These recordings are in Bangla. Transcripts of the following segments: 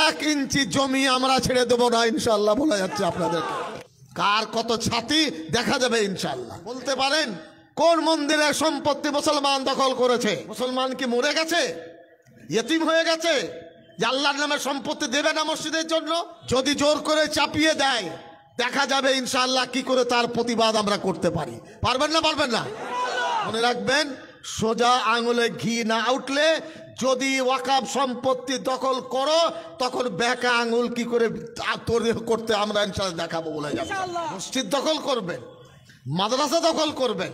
এক ইঞ্চি জমি আমরা ছেড়ে দেবো না ইনশাআল্লাহ বলা যাচ্ছে আপনাদেরকে। কার কত ছাতি দেখা যাবে ইনশাআল্লাহ। বলতে পারেন কোন মন্দিরের সম্পত্তি মুসলমান দখল করেছে? মুসলমান কি মরে গেছে, ইয়েতিম হয়ে গেছে যে আল্লাহর নামে সম্পত্তি দেবে না মসজিদের জন্য? যদি জোর করে চাপিয়ে দেয় দেখা যাবে ইনশাআল্লাহ কি করে তার প্রতিবাদ আমরা করতে পারি। পারবেন না? পারবেন না? মনে রাখবেন, সোজা আঙুলে ঘি না উঠলে যদি ওয়াকাফ সম্পত্তি দখল করো তখন বেঁকা আঙুল কি করে করতে আমরা ইনশাআল্লাহ দেখাবো বলে যাবো। মসজিদ দখল করবেন, মাদ্রাসা দখল করবেন,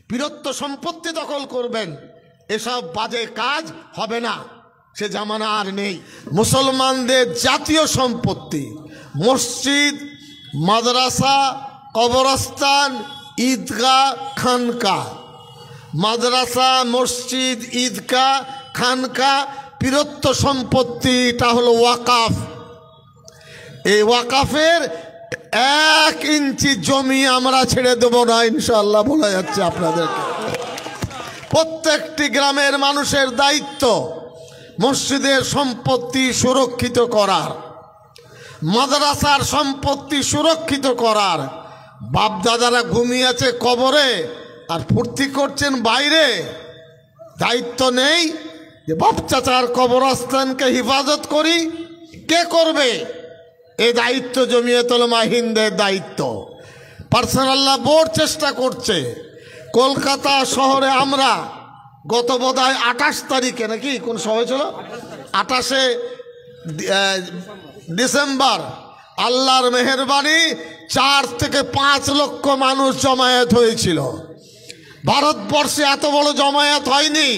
বীরত্ব সম্পত্তি দখল করবেন, এসব বাজে কাজ হবে না, সে জামানা আর নেই। মুসলমানদের জাতীয় সম্পত্তি মসজিদ, মাদ্রাসা, কবরস্থান, ঈদগাহ, খানকা। মাদ্রাসা, মসজিদ, ঈদগাহ, খানকা বীরত্ব সম্পত্তি, এটা হলো ওয়াকাফ। এই ওয়াকাফের এক ইঞ্চি জমি আমরা ছেড়ে দেবো না ইনশাআল্লাহ বলা যাচ্ছে আপনাদেরকে। প্রত্যেকটি গ্রামের মানুষের দায়িত্ব মসজিদের সম্পত্তি সুরক্ষিত করার, মাদ্রাসার সম্পত্তি সুরক্ষিত করার। বাপদাদারা ঘুমিয়েছে কবরে আর ফুর্তি করছেন বাইরে, দায়িত্ব নেই যে বাপ চাচার কবরস্থানকে হেফাজত করি? কে করবে? এই দায়িত্ব জমিয়তুল উলামা হিন্দের দায়িত্ব। পার্সোনাল্লাহ বোর্ড চেষ্টা করছে। কলকাতা শহরে আমরা গত বোধহয় 28 তারিখে নাকি কোন সময় ছিল, 28শে ডিসেম্বর, আল্লাহর মেহেরবানি 4 থেকে 5 লক্ষ মানুষ জমায়েত হয়েছিল। ভারতবর্ষে এত বড় জমায়েত হয়নি।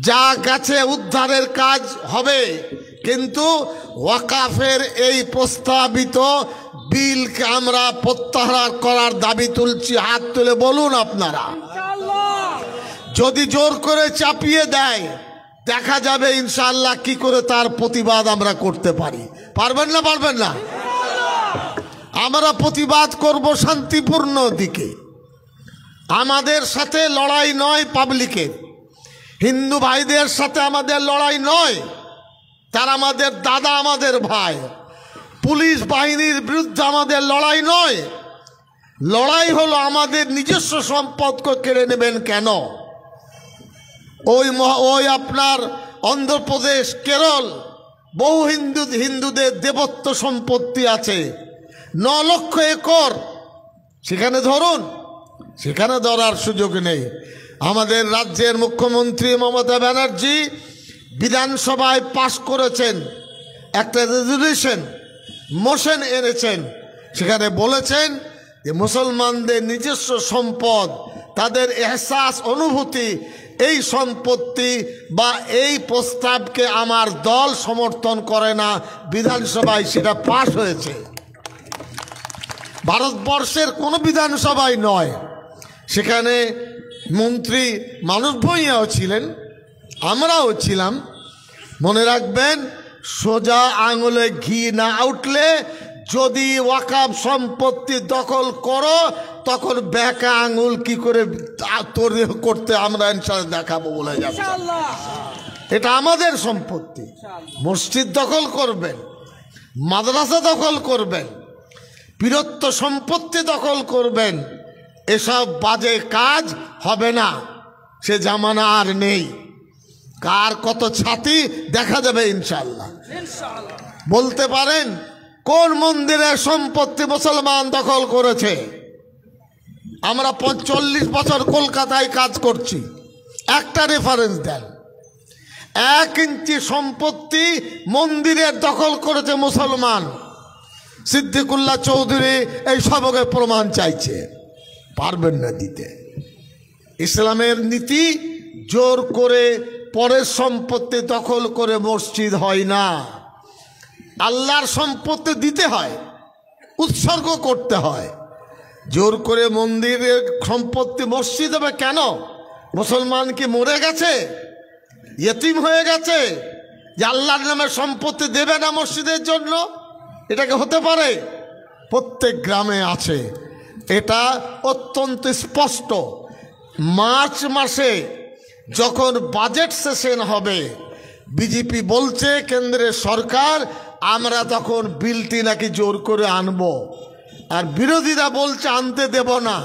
যা গেছে উদ্ধারের কাজ হবে, কিন্তু ওয়াকাফের এই প্রস্তাবিত বিলকে আমরা প্রত্যাহার করার দাবি তুলছি। হাত তুলে বলুন আপনারা। যদি জোর করে চাপিয়ে দেয় দেখা যাবে ইনশাআল্লাহ কি করে তার প্রতিবাদ আমরা করতে পারি। পারবেন না? পারবেন না? আমরা প্রতিবাদ করব শান্তিপূর্ণ দিকে। আমাদের সাথে লড়াই নয় পাবলিকের, হিন্দু ভাইদের সাথে আমাদের লড়াই নয়, তারা আমাদের দাদা, আমাদের ভাই। পুলিশ বাহিনীর বিরুদ্ধে আমাদের লড়াই নয়, লড়াই হলো আমাদের নিজস্ব সম্পদকে কেড়ে নেবেন কেন? ওই আপনার অন্ধ্রপ্রদেশ, কেরল বহু হিন্দুদের দেবত্ব সম্পত্তি আছে, 9 লক্ষ একর। সেখানে ধরুন, সেখানে ধরার সুযোগ নেই। আমাদের রাজ্যের মুখ্যমন্ত্রী মমতা ব্যানার্জি বিধানসভায় পাশ করেছেন একটা রেজলিউশন, মোশন এনেছেন। সেখানে বলেছেন যে মুসলমানদের নিজস্ব সম্পদ, তাদের এহসাস, অনুভূতি, এই সম্পত্তি বা এই প্রস্তাবকে আমার দল সমর্থন করে না। বিধানসভায় সেটা পাশ হয়েছে, ভারতবর্ষের কোনো বিধানসভায় নয়। সেখানে মন্ত্রী মানস ভূঁইয়াও ছিলেন, আমরাও ছিলাম। মনে রাখবেন, সোজা আঙুলে ঘি না উঠলে যদি ওয়াকাফ সম্পত্তি দখল করো তখন বেঁকা আঙুল কি করে করতে আমরা ইনশাআল্লাহ দেখাবো বলে যাচ্ছে। এটা আমাদের সম্পত্তি। মসজিদ দখল করবেন, মাদ্রাসা দখল করবেন, বীরত্ব সম্পত্তি দখল করবেন, এসব বাজে কাজ হবে না, সে জামানা আর নেই। কার কত ছাতি দেখা যাবে ইনশাআল্লাহ। বলতে পারেন কোন মন্দিরের সম্পত্তি মুসলমান দখল করেছে? আমরা 40 বছর কলকাতায় কাজ করছি, একটা রেফারেন্স দেন। 1 ইঞ্চি সম্পত্তি মন্দিরের দখল করেছে মুসলমান। সিদ্দিকুল্লাহ চৌধুরী এই সবকে প্রমাণ চাইছে, পারবেন না দিতে। ইসলামের নীতি জোর করে পরের সম্পত্তি দখল করে মসজিদ হয় না। আল্লাহর সম্পত্তি দিতে হয়, উৎসর্গ করতে হয়। জোর করে মন্দিরের সম্পত্তি মসজিদ হবে কেন? মুসলমান কি মরে গেছে, ইয়েতিম হয়ে গেছে যে আল্লাহর নামে সম্পত্তি দেবে না মসজিদের জন্য? এটাকে হতে পারে? প্রত্যেক গ্রামে আছে, এটা অত্যন্ত স্পষ্ট। মার্চ মাসে যখন বাজেট সেশন হবে, বিজেপি বলছে কেন্দ্রের সরকার আমরা তখন বিলটি নাকি জোর করে আনবো, আর বিরোধীরা বলছে আনতে দেব না।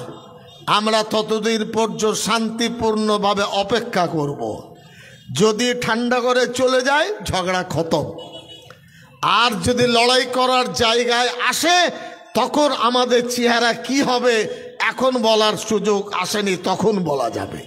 আমরা ততদিন পর্যন্ত শান্তিপূর্ণভাবে অপেক্ষা করব। যদি ঠান্ডা করে চলে যায় ঝগড়া খতম, আর যদি লড়াই করার জায়গায় আসে তখন আমাদের চেহারা কি হবে এখন বলার সুযোগ আসেনি, তখন বলা যাবে।